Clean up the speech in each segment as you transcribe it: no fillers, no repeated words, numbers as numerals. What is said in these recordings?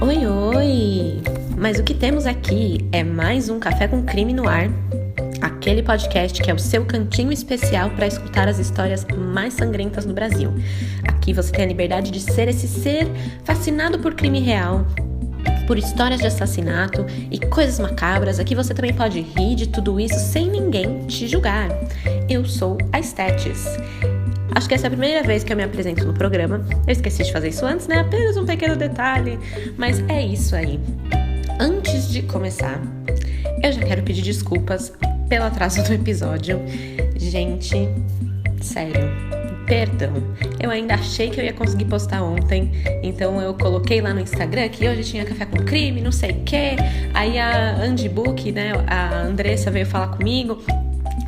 Oi, oi! Mas o que temos aqui é mais um Café com Crime no ar, aquele podcast que é o seu cantinho especial para escutar as histórias mais sangrentas do Brasil. Aqui você tem a liberdade de ser esse ser fascinado por crime real, por histórias de assassinato e coisas macabras. Aqui você também pode rir de tudo isso sem ninguém te julgar. Eu sou a Stats. Acho que essa é a primeira vez que eu me apresento no programa. Eu esqueci de fazer isso antes, né? Apenas um pequeno detalhe, mas é isso aí. Antes de começar, eu já quero pedir desculpas pelo atraso do episódio. Gente, sério, perdão. Eu ainda achei que eu ia conseguir postar ontem, então eu coloquei lá no Instagram que hoje tinha Café com Crime, não sei o quê. Aí a Andy Book, né, a Andressa veio falar comigo,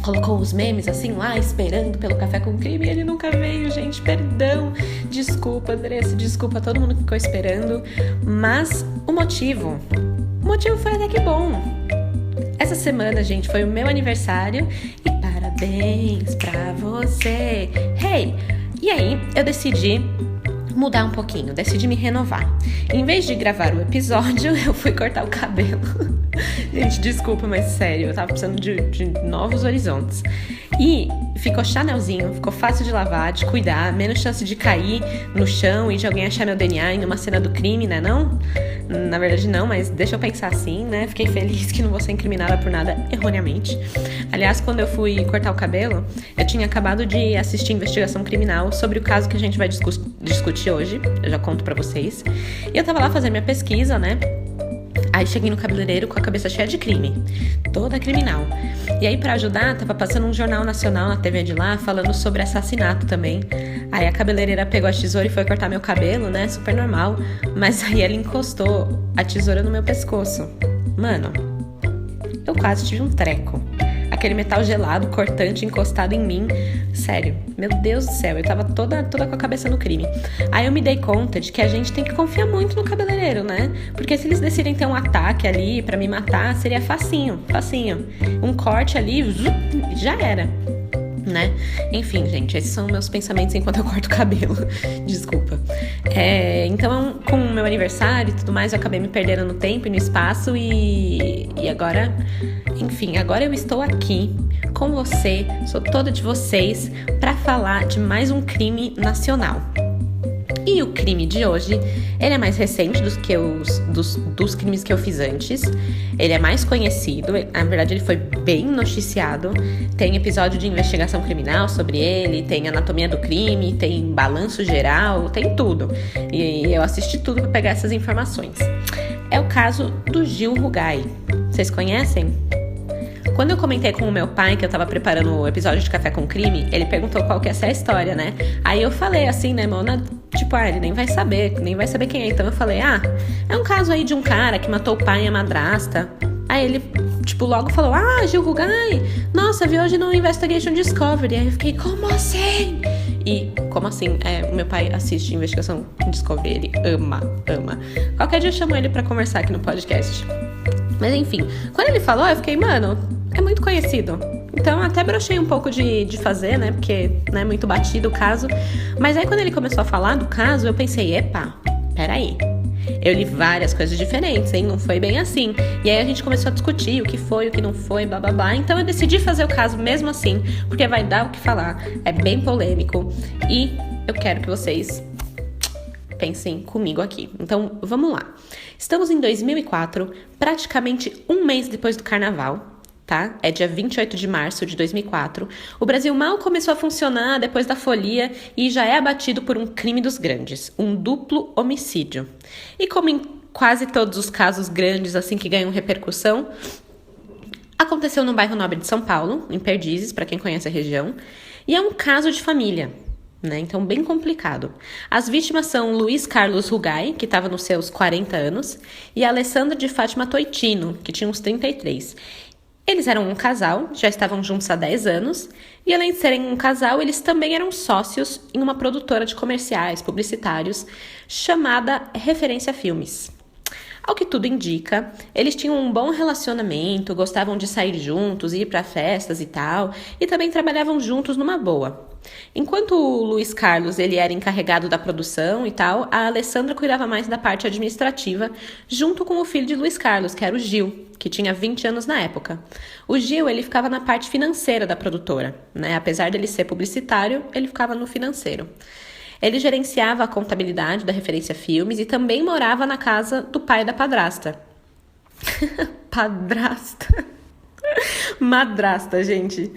colocou os memes assim lá, esperando pelo Café com Crime, e ele nunca veio, gente, perdão. Desculpa, Andressa, desculpa a todo mundo que ficou esperando. Mas o motivo foi até que bom. Essa semana, gente, foi o meu aniversário e parabéns pra você. Hey! E aí, eu decidi mudar um pouquinho, decidi me renovar. Em vez de gravar o episódio, eu fui cortar o cabelo. Gente, desculpa, mas sério, eu tava precisando de novos horizontes. E ficou chanelzinho, ficou fácil de lavar, de cuidar, menos chance de cair no chão e de alguém achar meu DNA em uma cena do crime, né não? Na verdade não, mas deixa eu pensar assim, né? Fiquei feliz que não vou ser incriminada por nada erroneamente. Aliás, quando eu fui cortar o cabelo, eu tinha acabado de assistir Investigação Criminal sobre o caso que a gente vai discutir hoje. Eu já conto pra vocês. E eu tava lá fazendo minha pesquisa, né? Aí cheguei no cabeleireiro com a cabeça cheia de crime, toda criminal. E aí, pra ajudar, tava passando um jornal nacional na TV de lá, falando sobre assassinato também. Aí a cabeleireira pegou a tesoura e foi cortar meu cabelo, né? Super normal. Mas aí ela encostou a tesoura no meu pescoço. Mano, eu quase tive um treco. Aquele metal gelado, cortante, encostado em mim. Sério, meu Deus do céu, eu tava toda com a cabeça no crime. Aí eu me dei conta de que a gente tem que confiar muito no cabeleireiro, né? Porque se eles decidem ter um ataque ali pra me matar, seria facinho. Um corte ali, já era, né? Enfim, gente, esses são meus pensamentos enquanto eu corto o cabelo. Desculpa. Então, com o meu aniversário e tudo mais, eu acabei me perdendo no tempo e no espaço e agora... Enfim, agora eu estou aqui com você, sou toda de vocês, para falar de mais um crime nacional. E o crime de hoje, ele é mais recente dos crimes que eu fiz antes. Ele é mais conhecido, na verdade ele foi bem noticiado. Tem episódio de investigação criminal sobre ele, tem anatomia do crime, tem balanço geral, tem tudo. E eu assisti tudo para pegar essas informações. É o caso do Gil Rugai. Vocês conhecem? Quando eu comentei com o meu pai que eu tava preparando o episódio de Café com Crime, ele perguntou qual que ia ser a história, né? Aí eu falei assim, né, mano? Tipo, ele nem vai saber quem é. Então eu falei, é um caso aí de um cara que matou o pai e a madrasta. Aí ele, tipo, logo falou, Gil Rugai, nossa, vi hoje no Investigation Discovery. Aí eu fiquei, como assim? E, como assim? O meu pai assiste Investigação Discovery, ele ama. Qualquer dia eu chamo ele pra conversar aqui no podcast. Mas enfim, quando ele falou, eu fiquei, mano, é muito conhecido. Então até brochei um pouco de fazer, né? Porque não é muito batido o caso. Mas aí quando ele começou a falar do caso, eu pensei, peraí. Eu li várias coisas diferentes, hein? Não foi bem assim. E aí a gente começou a discutir o que foi, o que não foi, blá. Então eu decidi fazer o caso mesmo assim, porque vai dar o que falar. É bem polêmico. E eu quero que vocês pensem comigo aqui. Então, vamos lá. Estamos em 2004, praticamente um mês depois do carnaval, tá? É dia 28 de março de 2004. O Brasil mal começou a funcionar depois da folia e já é abatido por um crime dos grandes, um duplo homicídio. E como em quase todos os casos grandes, assim, que ganham repercussão, aconteceu no bairro Nobre de São Paulo, em Perdizes, para quem conhece a região, e é um caso de família. Né? Então, bem complicado. As vítimas são Luiz Carlos Rugai, que estava nos seus 40 anos, e a Alessandra de Fátima Toitino, que tinha uns 33. Eles eram um casal, já estavam juntos há 10 anos, e além de serem um casal, eles também eram sócios em uma produtora de comerciais publicitários chamada Referência Filmes. Ao que tudo indica, eles tinham um bom relacionamento, gostavam de sair juntos, ir para festas e tal, e também trabalhavam juntos numa boa. Enquanto o Luiz Carlos ele era encarregado da produção e tal, a Alessandra cuidava mais da parte administrativa, junto com o filho de Luiz Carlos, que era o Gil, que tinha 20 anos na época. O Gil ele ficava na parte financeira da produtora, né? Apesar dele ser publicitário, ele ficava no financeiro. Ele gerenciava a contabilidade da Referência Filmes e também morava na casa do pai da padrasta. Padrasta. Madrasta, gente.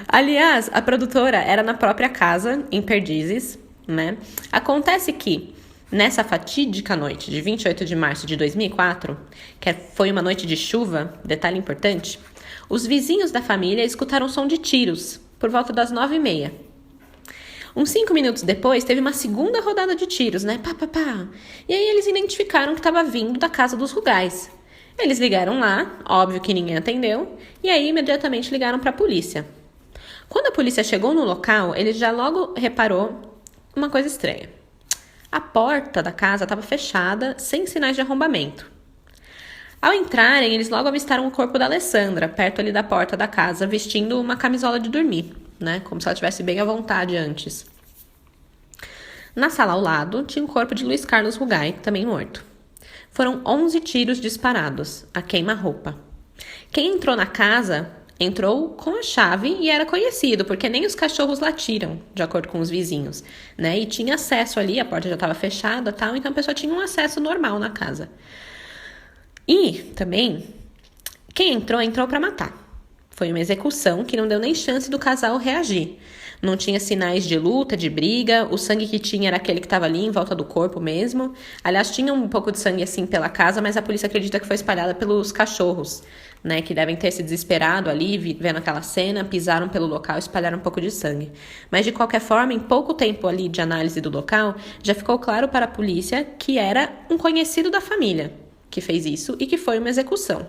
Aliás, a produtora era na própria casa, em Perdizes, né? Acontece que, nessa fatídica noite de 28 de março de 2004, que foi uma noite de chuva, detalhe importante, os vizinhos da família escutaram som de tiros, por volta das 9h30. Uns 5 minutos depois, teve uma segunda rodada de tiros, né? Pá, pá, pá. E aí eles identificaram que estava vindo da casa dos Rugais. Eles ligaram lá, óbvio que ninguém atendeu, e aí imediatamente ligaram para a polícia. Quando a polícia chegou no local, ele já logo reparou uma coisa estranha. A porta da casa estava fechada, sem sinais de arrombamento. Ao entrarem, eles logo avistaram o corpo da Alessandra, perto ali da porta da casa, vestindo uma camisola de dormir, né? Como se ela estivesse bem à vontade antes. Na sala ao lado, tinha o corpo de Luiz Carlos Rugai, também morto. Foram 11 tiros disparados, a queima-roupa. Quem entrou na casa, entrou com a chave e era conhecido, porque nem os cachorros latiram, de acordo com os vizinhos, né? E tinha acesso ali, a porta já estava fechada e tal, então a pessoa tinha um acesso normal na casa. E também, quem entrou para matar. Foi uma execução que não deu nem chance do casal reagir. Não tinha sinais de luta, de briga, o sangue que tinha era aquele que estava ali em volta do corpo mesmo. Aliás, tinha um pouco de sangue assim pela casa, mas a polícia acredita que foi espalhada pelos cachorros, né? Que devem ter se desesperado ali, vendo aquela cena, pisaram pelo local e espalharam um pouco de sangue. Mas de qualquer forma, em pouco tempo ali de análise do local, já ficou claro para a polícia que era um conhecido da família que fez isso e que foi uma execução.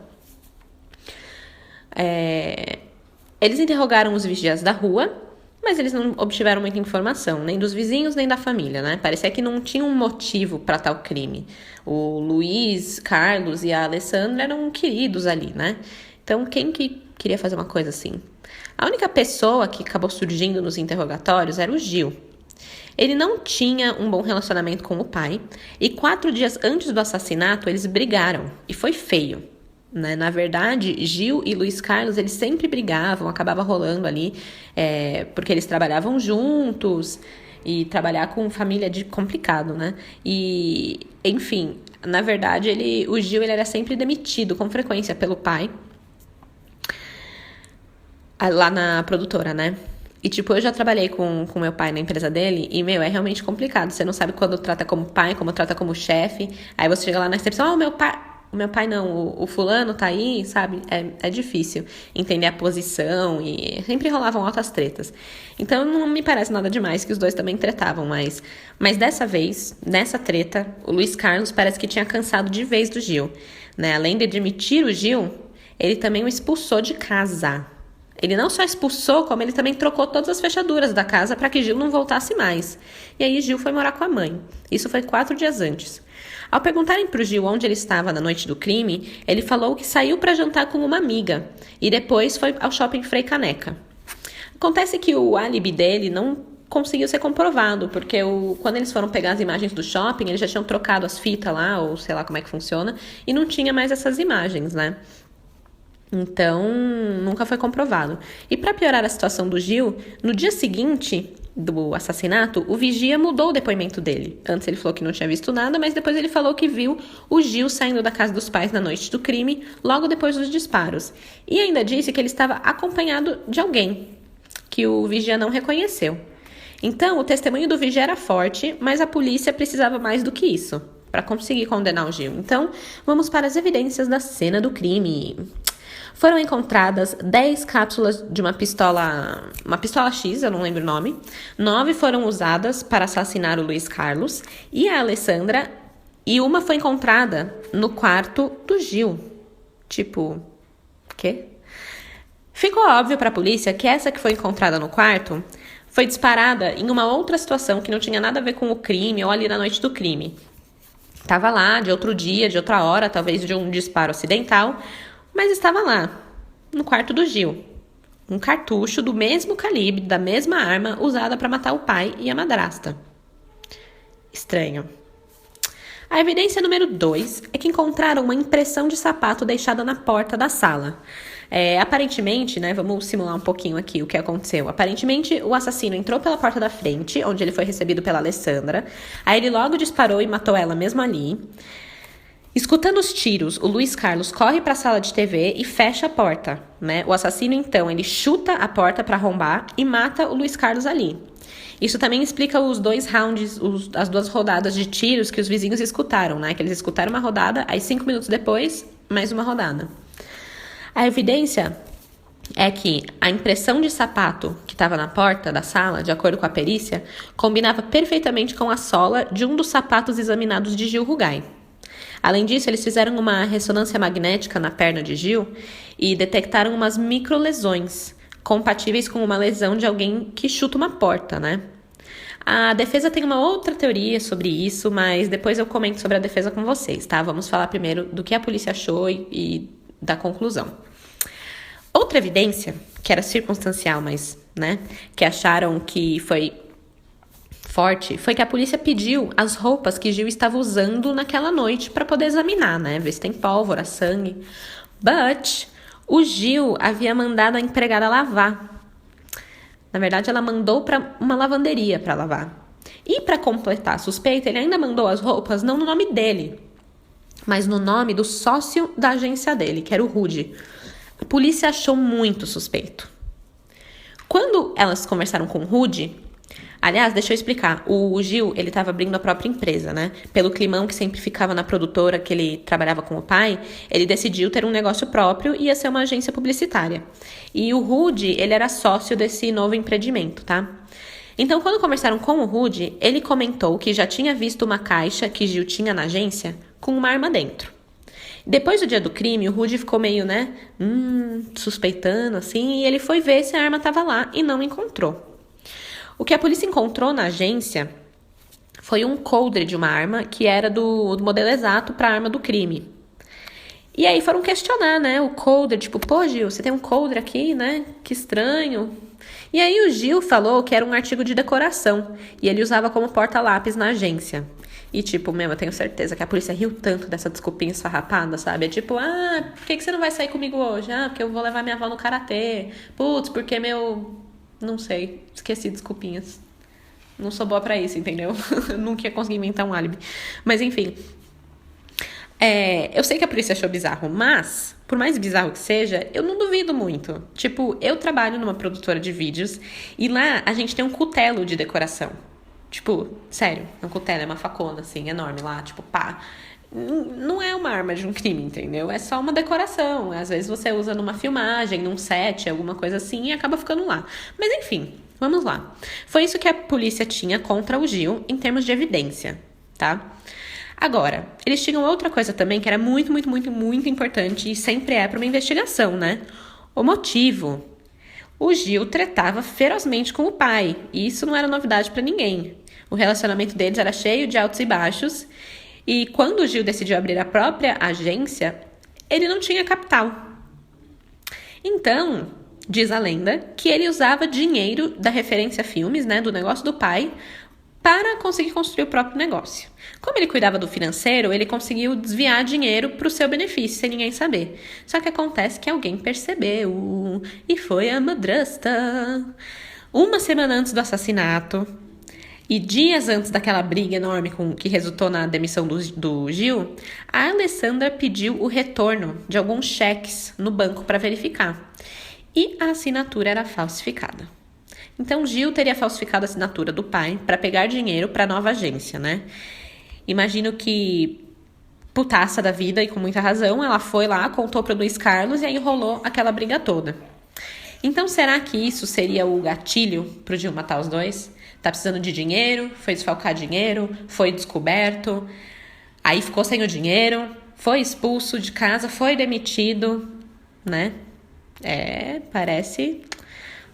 Eles interrogaram os vigias da rua, mas eles não obtiveram muita informação, nem dos vizinhos, nem da família, né? Parecia que não tinha um motivo para tal crime. O Luiz, Carlos e a Alessandra eram queridos ali, né? Então, quem que queria fazer uma coisa assim? A única pessoa que acabou surgindo nos interrogatórios era o Gil. Ele não tinha um bom relacionamento com o pai, e 4 dias antes do assassinato, eles brigaram, e foi feio. Né? Na verdade, Gil e Luiz Carlos, eles sempre brigavam, acabava rolando ali, porque eles trabalhavam juntos, e trabalhar com família é complicado, né? E, enfim, na verdade, o Gil ele era sempre demitido com frequência pelo pai, lá na produtora, né? E, tipo, eu já trabalhei com meu pai na empresa dele e, é realmente complicado. Você não sabe quando trata como pai, como trata como chefe. Aí você chega lá na recepção, o meu pai não, o fulano tá aí, sabe? É difícil entender a posição e sempre rolavam altas tretas. Então, não me parece nada demais que os dois também tretavam, mas dessa vez, nessa treta, o Luiz Carlos parece que tinha cansado de vez do Gil, né? Além de demitir o Gil, ele também o expulsou de casa. Ele não só expulsou, como ele também trocou todas as fechaduras da casa para que Gil não voltasse mais. E aí Gil foi morar com a mãe. Isso foi 4 dias antes. Ao perguntarem para o Gil onde ele estava na noite do crime, ele falou que saiu para jantar com uma amiga e depois foi ao shopping Frei Caneca. Acontece que o álibi dele não conseguiu ser comprovado, porque quando eles foram pegar as imagens do shopping, eles já tinham trocado as fitas lá, ou sei lá como é que funciona, e não tinha mais essas imagens, né? Então, nunca foi comprovado. E para piorar a situação do Gil, no dia seguinte do assassinato, o vigia mudou o depoimento dele. Antes ele falou que não tinha visto nada, mas depois ele falou que viu o Gil saindo da casa dos pais na noite do crime, logo depois dos disparos. E ainda disse que ele estava acompanhado de alguém, que o vigia não reconheceu. Então, o testemunho do vigia era forte, mas a polícia precisava mais do que isso para conseguir condenar o Gil. Então, vamos para as evidências da cena do crime. Foram encontradas 10 cápsulas de uma pistola X, eu não lembro o nome. 9 foram usadas para assassinar o Luiz Carlos e a Alessandra, e uma foi encontrada no quarto do Gil. Tipo, quê? Ficou óbvio para a polícia que essa que foi encontrada no quarto foi disparada em uma outra situação que não tinha nada a ver com o crime ou ali na noite do crime. Estava lá de outro dia, de outra hora, talvez de um disparo acidental, mas estava lá, no quarto do Gil. um cartucho do mesmo calibre, da mesma arma usada para matar o pai e a madrasta. Estranho. A evidência número 2 é que encontraram uma impressão de sapato deixada na porta da sala. Aparentemente, né, vamos simular um pouquinho aqui o que aconteceu. Aparentemente, o assassino entrou pela porta da frente, onde ele foi recebido pela Alessandra. Aí ele logo disparou e matou ela mesmo ali. Escutando os tiros, o Luiz Carlos corre para a sala de TV e fecha a porta, né? O assassino, então, ele chuta a porta para arrombar e mata o Luiz Carlos ali. Isso também explica os 2 rounds, as 2 rodadas de tiros que os vizinhos escutaram, né? Que eles escutaram uma rodada, aí 5 minutos depois, mais uma rodada. A evidência é que a impressão de sapato que estava na porta da sala, de acordo com a perícia, combinava perfeitamente com a sola de um dos sapatos examinados de Gil Rugai. Além disso, eles fizeram uma ressonância magnética na perna de Gil e detectaram umas microlesões compatíveis com uma lesão de alguém que chuta uma porta, né? A defesa tem uma outra teoria sobre isso, mas depois eu comento sobre a defesa com vocês, tá? Vamos falar primeiro do que a polícia achou e da conclusão. Outra evidência, que era circunstancial, mas, né, que acharam que foi forte, foi que a polícia pediu as roupas que Gil estava usando naquela noite para poder examinar, né? Ver se tem pólvora, sangue. But o Gil havia mandado a empregada lavar. Na verdade, ela mandou para uma lavanderia para lavar. E para completar a suspeita, ele ainda mandou as roupas não no nome dele, mas no nome do sócio da agência dele, que era o Rudy. A polícia achou muito suspeito. Quando elas conversaram com o Rudy, aliás, deixa eu explicar, o Gil, ele estava abrindo a própria empresa, né? Pelo climão que sempre ficava na produtora que ele trabalhava com o pai, ele decidiu ter um negócio próprio e ia ser uma agência publicitária. E o Rudy, ele era sócio desse novo empreendimento, tá? Então, quando conversaram com o Rudy, ele comentou que já tinha visto uma caixa que Gil tinha na agência com uma arma dentro. Depois do dia do crime, o Rudy ficou meio, né, suspeitando, assim, e ele foi ver se a arma estava lá e não encontrou. O que a polícia encontrou na agência foi um coldre de uma arma que era do modelo exato para a arma do crime. E aí foram questionar, né, o coldre, tipo, pô, Gil, você tem um coldre aqui, né, que estranho. E aí o Gil falou que era um artigo de decoração e ele usava como porta-lápis na agência. E tipo, eu tenho certeza que a polícia riu tanto dessa desculpinha esfarrapada, sabe? É tipo, por que você não vai sair comigo hoje? Porque eu vou levar minha avó no karatê. Putz, porque não sei, esqueci desculpinhas. Não sou boa pra isso, entendeu? Nunca ia conseguir inventar um álibi. Mas enfim. Eu sei que a polícia achou bizarro, mas, por mais bizarro que seja, eu não duvido muito. Tipo, eu trabalho numa produtora de vídeos e lá a gente tem um cutelo de decoração. Tipo, sério, um cutelo é uma facona, assim, enorme lá, tipo, pá. Não é uma arma de um crime, entendeu? É só uma decoração. Às vezes você usa numa filmagem, num set, alguma coisa assim, e acaba ficando lá. Mas enfim, vamos lá. Foi isso que a polícia tinha contra o Gil em termos de evidência, tá? Agora, eles tinham outra coisa também que era muito, muito, muito, muito importante e sempre é para uma investigação, né? O motivo. O Gil tretava ferozmente com o pai, e isso não era novidade para ninguém. O relacionamento deles era cheio de altos e baixos, e quando o Gil decidiu abrir a própria agência, ele não tinha capital. Então, diz a lenda que ele usava dinheiro da Referência Filmes, né, do negócio do pai, para conseguir construir o próprio negócio. Como ele cuidava do financeiro, ele conseguiu desviar dinheiro para o seu benefício, sem ninguém saber. Só que acontece que alguém percebeu, e foi a madrasta. Uma semana antes do assassinato, e dias antes daquela briga enorme que resultou na demissão do Gil, a Alessandra pediu o retorno de alguns cheques no banco para verificar. E a assinatura era falsificada. Então, Gil teria falsificado a assinatura do pai para pegar dinheiro para a nova agência, né? Imagino que, putaça da vida e com muita razão, ela foi lá, contou para o Luiz Carlos e aí rolou aquela briga toda. Então, será que isso seria o gatilho para o Gil matar os dois? Tá precisando de dinheiro, foi desfalcar dinheiro, foi descoberto, aí ficou sem o dinheiro, foi expulso de casa, foi demitido, né? Parece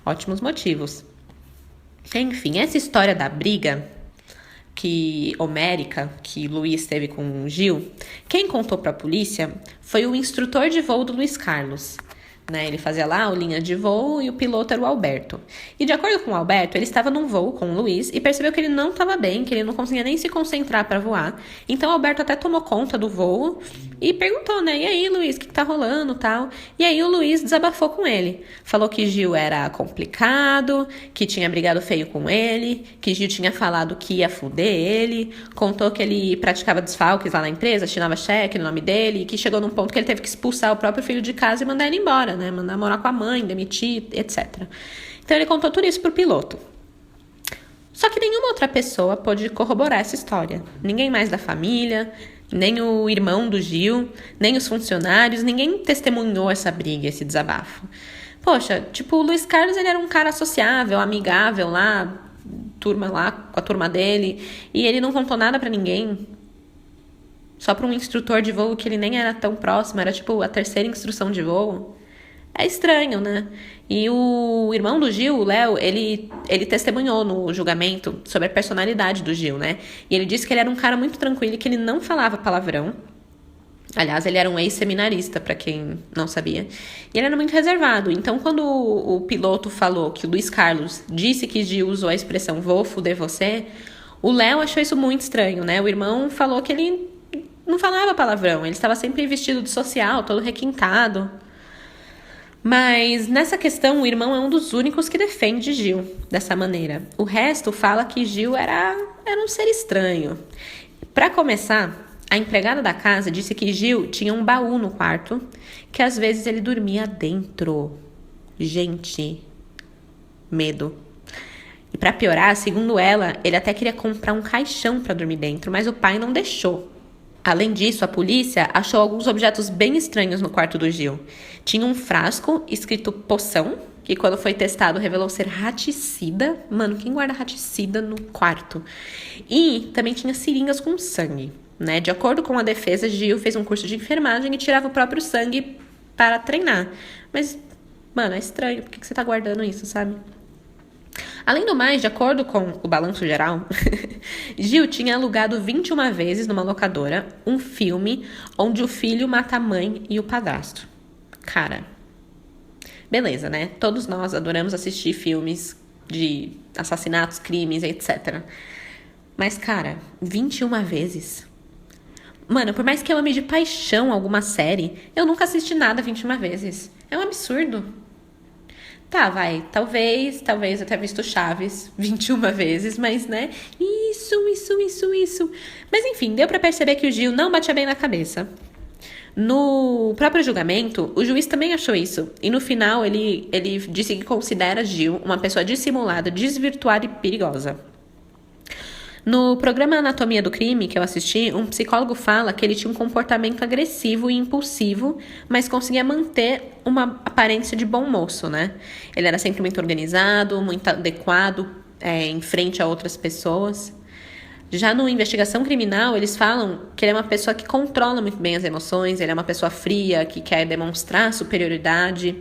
ótimos motivos. Enfim, essa história da briga homérica que Luiz teve com o Gil, quem contou para a polícia foi o instrutor de voo do Luiz Carlos. né? Ele fazia lá a linha de voo e o piloto era o Alberto. E de acordo com o Alberto, ele estava num voo com o Luiz e percebeu que ele não estava bem, que ele não conseguia nem se concentrar para voar. Então o Alberto até tomou conta do voo e perguntou, né? E aí, Luiz, o que tá rolando, tal? E aí o Luiz desabafou com ele. Falou que Gil era complicado, que tinha brigado feio com ele, que Gil tinha falado que ia fuder ele, contou que ele praticava desfalques lá na empresa, assinava cheque no nome dele, e que chegou num ponto que ele teve que expulsar o próprio filho de casa e mandar ele embora, né? Mandar morar com a mãe, demitir, etc. Então ele contou tudo isso pro piloto. Só que nenhuma outra pessoa pôde corroborar essa história. Ninguém mais da família, nem o irmão do Gil, nem os funcionários, ninguém testemunhou essa briga, esse desabafo. Poxa, tipo, o Luiz Carlos, ele era um cara sociável, amigável lá com a turma dele, e ele não contou nada pra ninguém. Só pra um instrutor de voo que ele nem era tão próximo, era tipo a terceira instrução de voo. É estranho, né? E o irmão do Gil, o Léo, ele testemunhou no julgamento sobre a personalidade do Gil, né? E ele disse que ele era um cara muito tranquilo e que ele não falava palavrão. Aliás, ele era um ex-seminarista, pra quem não sabia. E ele era muito reservado. Então, quando o piloto falou que o Luiz Carlos disse que Gil usou a expressão "vou fuder você", o Léo achou isso muito estranho, né? O irmão falou que ele não falava palavrão. Ele estava sempre vestido de social, todo requintado. Mas nessa questão, o irmão é um dos únicos que defende Gil dessa maneira. O resto fala que Gil era um ser estranho. Para começar, a empregada da casa disse que Gil tinha um baú no quarto, que às vezes ele dormia dentro. Gente, medo. E para piorar, segundo ela, ele até queria comprar um caixão para dormir dentro, mas o pai não deixou. Além disso, a polícia achou alguns objetos bem estranhos no quarto do Gil. Tinha um frasco escrito poção, que quando foi testado revelou ser raticida. Mano, quem guarda raticida no quarto? E também tinha seringas com sangue, né? De acordo com a defesa, Gil fez um curso de enfermagem e tirava o próprio sangue para treinar. Mas, mano, é estranho. Por que você tá guardando isso, sabe? Além do mais, de acordo com o balanço geral, Gil tinha alugado 21 vezes numa locadora um filme onde o filho mata a mãe e o padrasto. Cara, beleza, né? Todos nós adoramos assistir filmes de assassinatos, crimes, etc. Mas, cara, 21 vezes? Mano, por mais que eu ame de paixão alguma série, eu nunca assisti nada 21 vezes. É um absurdo. Tá, vai, talvez eu tenha visto Chaves 21 vezes, mas, né, isso. Mas, enfim, deu pra perceber que o Gil não batia bem na cabeça. No próprio julgamento, o juiz também achou isso. E no final, ele disse que considera Gil uma pessoa dissimulada, desvirtuada e perigosa. No programa Anatomia do Crime, que eu assisti, um psicólogo fala que ele tinha um comportamento agressivo e impulsivo, mas conseguia manter uma aparência de bom moço, né? Ele era sempre muito organizado, muito adequado, em frente a outras pessoas. Já no Investigação Criminal, eles falam que ele é uma pessoa que controla muito bem as emoções, ele é uma pessoa fria, que quer demonstrar superioridade.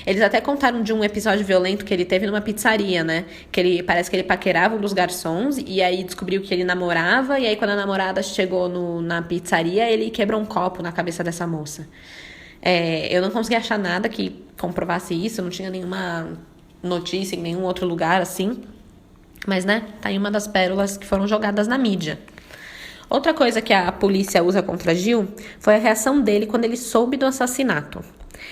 Eles até contaram de um episódio violento que ele teve numa pizzaria, né? Que parece que ele paquerava um dos garçons e aí descobriu que ele namorava, e aí quando a namorada chegou na pizzaria, ele quebrou um copo na cabeça dessa moça. Eu não consegui achar nada que comprovasse isso, não tinha nenhuma notícia em nenhum outro lugar assim. Mas, né, tá aí uma das pérolas que foram jogadas na mídia. Outra coisa que a polícia usa contra Gil foi a reação dele quando ele soube do assassinato.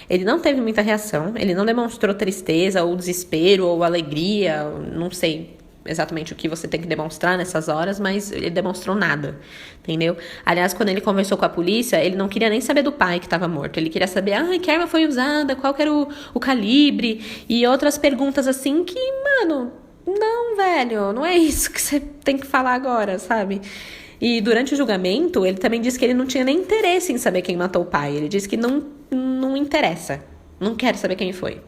Ele não teve muita reação, ele não demonstrou tristeza ou desespero ou alegria, não sei exatamente o que você tem que demonstrar nessas horas, mas ele demonstrou nada, entendeu? Aliás, quando ele conversou com a polícia, ele não queria nem saber do pai que estava morto, ele queria saber, que arma foi usada, qual que era o calibre, e outras perguntas assim que, mano... Não, velho, não é isso que você tem que falar agora, sabe? E durante o julgamento, ele também disse que ele não tinha nem interesse em saber quem matou o pai. Ele disse que não interessa, não quer saber quem foi.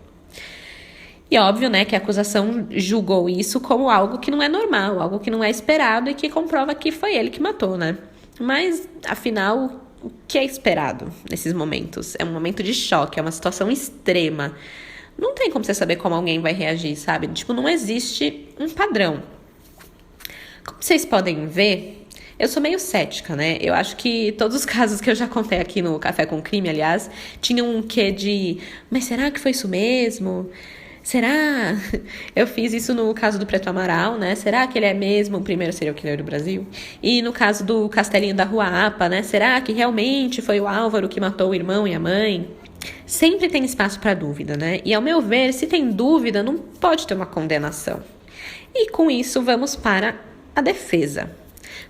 E óbvio, né, que a acusação julgou isso como algo que não é normal, algo que não é esperado e que comprova que foi ele que matou, né? Mas, afinal, o que é esperado nesses momentos? É um momento de choque, é uma situação extrema. Não tem como você saber como alguém vai reagir, sabe? Tipo, não existe um padrão. Como vocês podem ver, Eu sou meio cética, né? Eu acho que todos os casos que eu já contei aqui no Café com Crime, aliás, tinham um quê de... Mas será que foi isso mesmo? Será? Eu fiz isso no caso do Preto Amaral, né? Será que ele é mesmo o primeiro serial killer do Brasil? E no caso do Castelinho da Rua Apa, né? Será que realmente foi o Álvaro que matou o irmão e a mãe? Sempre tem espaço para dúvida, né? E ao meu ver, se tem dúvida, não pode ter uma condenação. E com isso, vamos para a defesa.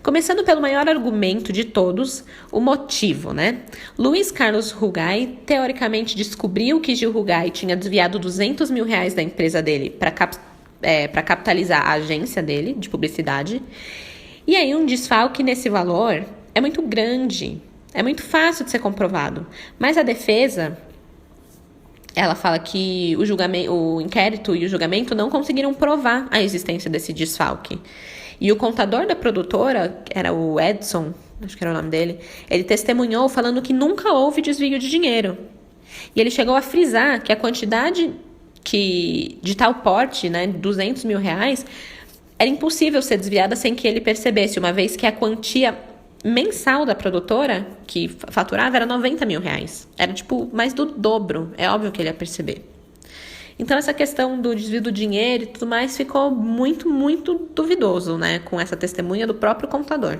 Começando pelo maior argumento de todos, o motivo, né? Luiz Carlos Rugai, teoricamente, descobriu que Gil Rugai tinha desviado R$200 mil da empresa dele para capitalizar a agência dele de publicidade. E aí um desfalque nesse valor é muito grande, é muito fácil de ser comprovado. Mas a defesa, ela fala que o inquérito e o julgamento não conseguiram provar a existência desse desfalque. E o contador da produtora, era o Edson, acho que era o nome dele, ele testemunhou falando que nunca houve desvio de dinheiro. E ele chegou a frisar que a quantidade de tal porte, né, R$200 mil, era impossível ser desviada sem que ele percebesse, uma vez que a quantia mensal da produtora, que faturava, era R$90 mil. Era, mais do dobro. É óbvio que ele ia perceber. Então, essa questão do desvio do dinheiro e tudo mais ficou muito, muito duvidoso, né? Com essa testemunha do próprio contador.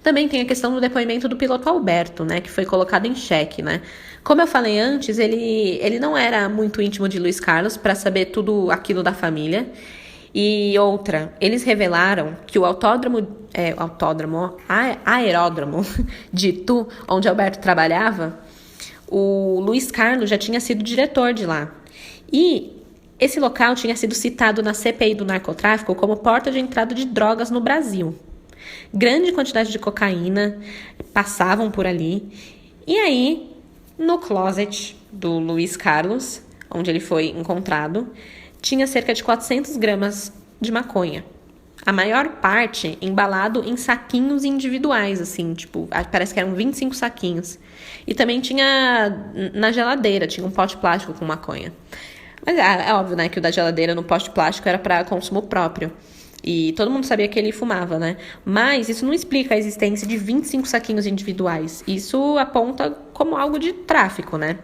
Também tem a questão do depoimento do piloto Alberto, né? Que foi colocado em xeque, né? Como eu falei antes, ele não era muito íntimo de Luiz Carlos para saber tudo aquilo da família. E outra, eles revelaram que o aeródromo de Itu, onde Alberto trabalhava, o Luiz Carlos já tinha sido diretor de lá. E esse local tinha sido citado na CPI do narcotráfico como porta de entrada de drogas no Brasil. Grande quantidade de cocaína passavam por ali. E aí, no closet do Luiz Carlos, onde ele foi encontrado, tinha cerca de 400 gramas de maconha. A maior parte embalado em saquinhos individuais, assim, parece que eram 25 saquinhos. E também tinha na geladeira, tinha um pote plástico com maconha. Mas é óbvio, né, que o da geladeira no pote plástico era para consumo próprio. E todo mundo sabia que ele fumava, né? Mas isso não explica a existência de 25 saquinhos individuais. Isso aponta como algo de tráfico, né?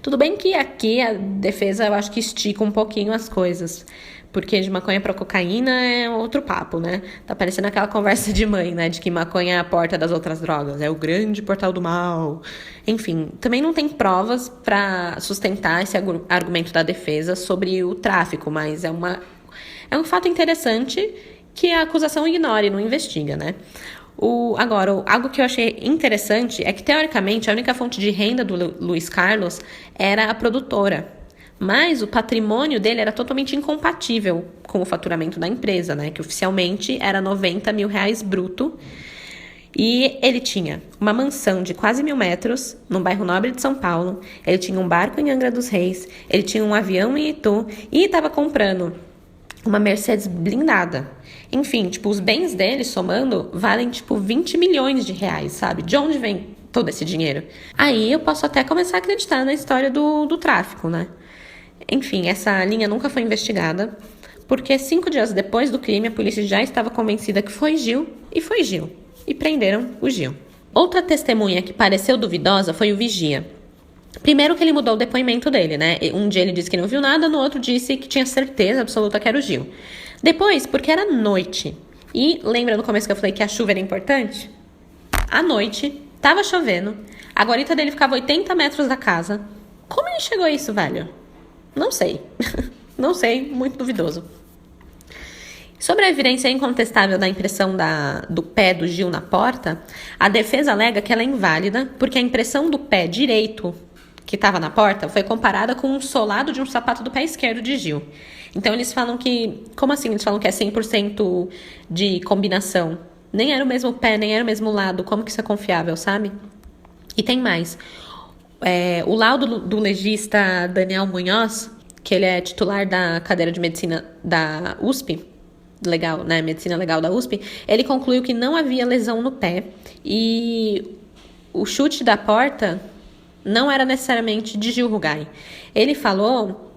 Tudo bem que aqui a defesa, eu acho que estica um pouquinho as coisas. Porque de maconha para cocaína é outro papo, né? Tá parecendo aquela conversa de mãe, né? De que maconha é a porta das outras drogas. É o grande portal do mal. Enfim, também não tem provas para sustentar esse argumento da defesa sobre o tráfico. Mas é um fato interessante que a acusação ignora e não investiga, né? Agora, algo que eu achei interessante é que, teoricamente, a única fonte de renda do Luiz Carlos era a produtora. Mas o patrimônio dele era totalmente incompatível com o faturamento da empresa, né? Que oficialmente era R$90 mil bruto. E ele tinha uma mansão de quase 1.000 metros no bairro Nobre de São Paulo. Ele tinha um barco em Angra dos Reis. Ele tinha um avião em Itu. E estava comprando uma Mercedes blindada. Enfim, os bens dele, somando, valem, 20 milhões de reais, sabe? De onde vem todo esse dinheiro? Aí eu posso até começar a acreditar na história do tráfico, né? Enfim, essa linha nunca foi investigada, porque 5 dias depois do crime, a polícia já estava convencida que foi Gil, e prenderam o Gil. Outra testemunha que pareceu duvidosa foi o vigia. Primeiro que ele mudou o depoimento dele, né? Um dia ele disse que não viu nada, no outro disse que tinha certeza absoluta que era o Gil. Depois, porque era noite. E lembra no começo que eu falei que a chuva era importante? À noite, tava chovendo, a guarita dele ficava 80 metros da casa. Como ele chegou a isso, velho? Não sei. Não sei, muito duvidoso. Sobre a evidência incontestável da impressão do pé do Gil na porta, a defesa alega que ela é inválida porque a impressão do pé direito que estava na porta foi comparada com um solado de um sapato do pé esquerdo de Gil. Então eles falam que... Como assim eles falam que é 100% de combinação? Nem era o mesmo pé, nem era o mesmo lado. Como que isso é confiável, sabe? E tem mais. O laudo do legista Daniel Munhoz, que ele é titular da cadeira de medicina da USP, legal, né? Medicina legal da USP, ele concluiu que não havia lesão no pé e o chute da porta não era necessariamente de Gil Rugai. Ele falou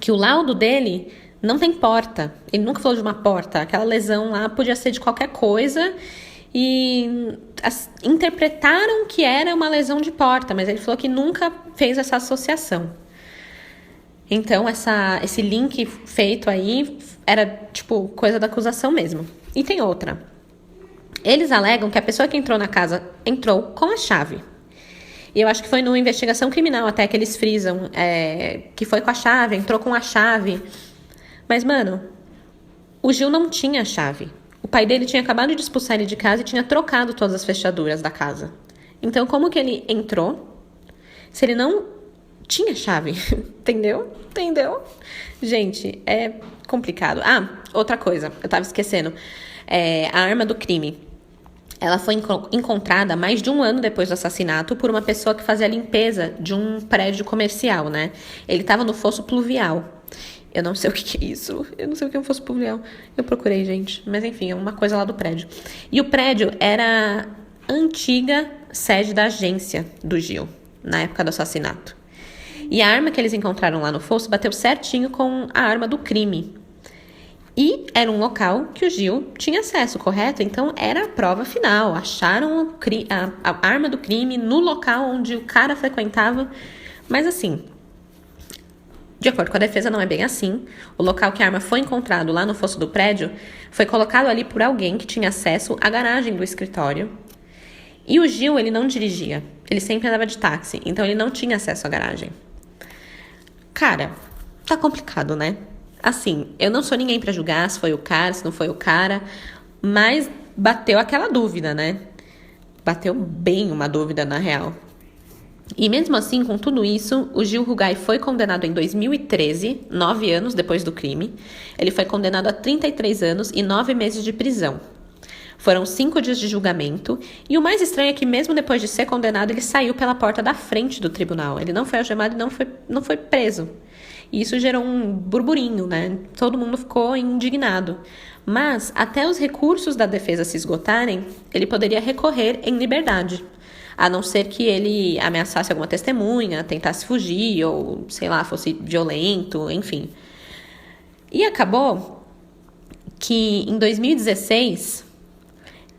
que o laudo dele não tem porta. Ele nunca falou de uma porta. Aquela lesão lá podia ser de qualquer coisa e interpretaram que era uma lesão de porta, mas ele falou que nunca fez essa associação. Então, esse link feito aí era, tipo, coisa da acusação mesmo. E tem outra. Eles alegam que a pessoa que entrou na casa entrou com a chave. E eu acho que foi numa investigação criminal até que eles frisam que foi com a chave, entrou com a chave. Mas, mano, o Gil não tinha chave. O pai dele tinha acabado de expulsar ele de casa e tinha trocado todas as fechaduras da casa. Então, como que ele entrou se ele não tinha chave? Entendeu? Gente, é complicado. Outra coisa, eu tava esquecendo. A arma do crime. Ela foi encontrada mais de 1 ano depois do assassinato por uma pessoa que fazia a limpeza de um prédio comercial, né? Ele tava no fosso pluvial. Eu não sei o que é isso. Eu não sei o que é um fosso pluvial. Eu procurei, gente. Mas enfim, é uma coisa lá do prédio. E o prédio era a antiga sede da agência do Gil, na época do assassinato. E a arma que eles encontraram lá no fosso bateu certinho com a arma do crime. E era um local que o Gil tinha acesso, correto? Então era a prova final. Acharam a arma do crime no local onde o cara frequentava. Mas assim, de acordo com a defesa, não é bem assim. O local que a arma foi encontrado lá no fosso do prédio foi colocado ali por alguém que tinha acesso à garagem do escritório. E o Gil, ele não dirigia. Ele sempre andava de táxi, então ele não tinha acesso à garagem. Cara, tá complicado, né? Assim, eu não sou ninguém pra julgar se foi o cara, se não foi o cara, mas bateu aquela dúvida, né? Bateu bem uma dúvida, na real. E mesmo assim, com tudo isso, o Gil Rugai foi condenado em 2013, 9 anos depois do crime. Ele foi condenado a 33 anos e 9 meses de prisão. Foram 5 dias de julgamento, e o mais estranho é que mesmo depois de ser condenado, ele saiu pela porta da frente do tribunal. Ele não foi algemado e não foi preso. E isso gerou um burburinho, né? Todo mundo ficou indignado. Mas, até os recursos da defesa se esgotarem, ele poderia recorrer em liberdade. A não ser que ele ameaçasse alguma testemunha, tentasse fugir, ou, sei lá, fosse violento, enfim. E acabou que, em 2016,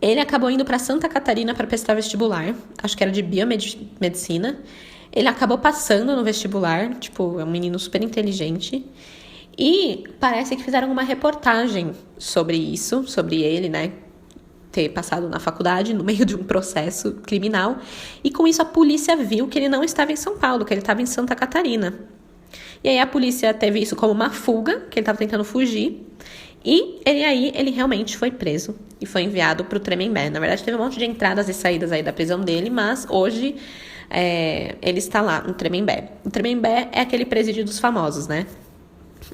ele acabou indo para Santa Catarina para prestar vestibular. Acho que era de biomedicina. Ele acabou passando no vestibular, tipo, é um menino super inteligente. E parece que fizeram uma reportagem sobre isso, sobre ele, né? Ter passado na faculdade no meio de um processo criminal. E com isso a polícia viu que ele não estava em São Paulo, que ele estava em Santa Catarina. E aí a polícia teve isso como uma fuga, que ele estava tentando fugir. E ele realmente foi preso e foi enviado para o Tremembé. Na verdade, teve um monte de entradas e saídas aí da prisão dele, mas hoje ele está lá no Tremembé. O Tremembé é aquele presídio dos famosos, né?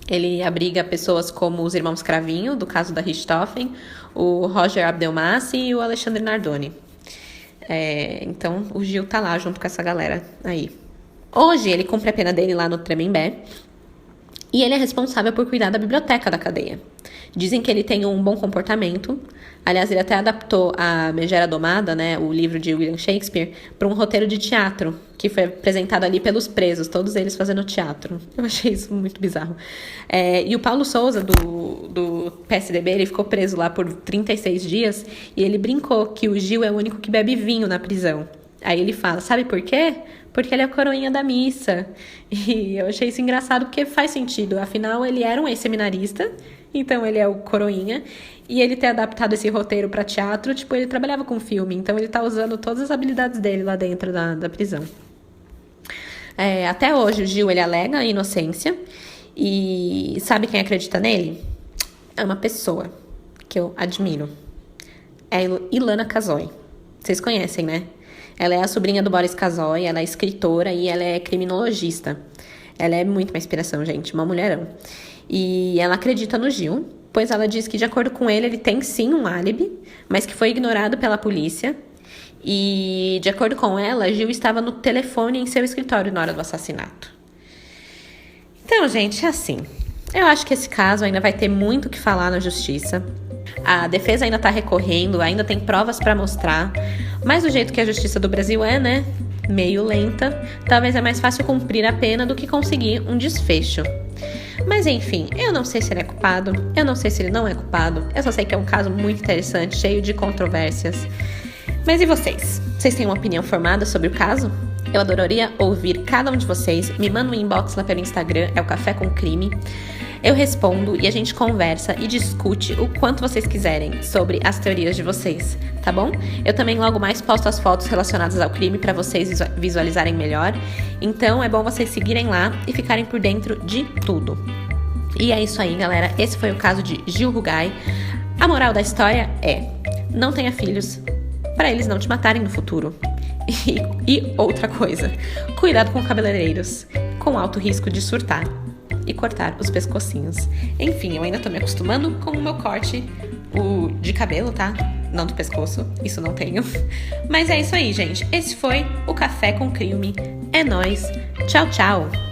Ele abriga pessoas como os irmãos Cravinho, do caso da Richthofen, o Roger Abdelmaci e o Alexandre Nardoni. Então, o Gil tá lá junto com essa galera aí. Hoje, ele cumpre a pena dele lá no Tremembé. E ele é responsável por cuidar da biblioteca da cadeia. Dizem que ele tem um bom comportamento. Aliás, ele até adaptou a Megera Domada, né, o livro de William Shakespeare, para um roteiro de teatro, que foi apresentado ali pelos presos, todos eles fazendo teatro. Eu achei isso muito bizarro. E o Paulo Souza, do PSDB, ele ficou preso lá por 36 dias, e ele brincou que o Gil é o único que bebe vinho na prisão. Aí ele fala, sabe por quê? Porque ele é a coroinha da missa. E eu achei isso engraçado porque faz sentido. Afinal, ele era um ex-seminarista, então ele é o coroinha. E ele ter adaptado esse roteiro para teatro, tipo, ele trabalhava com filme. Então ele tá usando todas as habilidades dele lá dentro da prisão. Até hoje, o Gil, ele alega a inocência. E sabe quem acredita nele? É uma pessoa que eu admiro. É a Ilana Casoy. Vocês conhecem, né? Ela é a sobrinha do Boris Casoy, ela é escritora e ela é criminologista. Ela é muito uma inspiração, gente, uma mulherão. E ela acredita no Gil, pois ela diz que, de acordo com ele tem sim um álibi, mas que foi ignorado pela polícia. E, de acordo com ela, Gil estava no telefone em seu escritório na hora do assassinato. Então, gente, é assim. Eu acho que esse caso ainda vai ter muito o que falar na justiça. A defesa ainda tá recorrendo, ainda tem provas para mostrar. Mas do jeito que a justiça do Brasil é, né? Meio lenta. Talvez é mais fácil cumprir a pena do que conseguir um desfecho. Mas enfim, eu não sei se ele é culpado, eu não sei se ele não é culpado, eu só sei que é um caso muito interessante, cheio de controvérsias. Mas e vocês? Vocês têm uma opinião formada sobre o caso? Eu adoraria ouvir cada um de vocês. Me manda um inbox lá pelo Instagram, é o Café com Crime. Eu respondo e a gente conversa e discute o quanto vocês quiserem sobre as teorias de vocês, tá bom? Eu também logo mais posto as fotos relacionadas ao crime para vocês visualizarem melhor. Então é bom vocês seguirem lá e ficarem por dentro de tudo. E é isso aí, galera. Esse foi o caso de Gil Rugai. A moral da história é: não tenha filhos para eles não te matarem no futuro. E outra coisa, cuidado com cabeleireiros com alto risco de surtar e cortar os pescocinhos. Enfim, eu ainda tô me acostumando com o meu corte de cabelo, tá? Não do pescoço, isso não tenho. Mas é isso aí, gente. Esse foi o Café com Crime. É nóis. Tchau, tchau.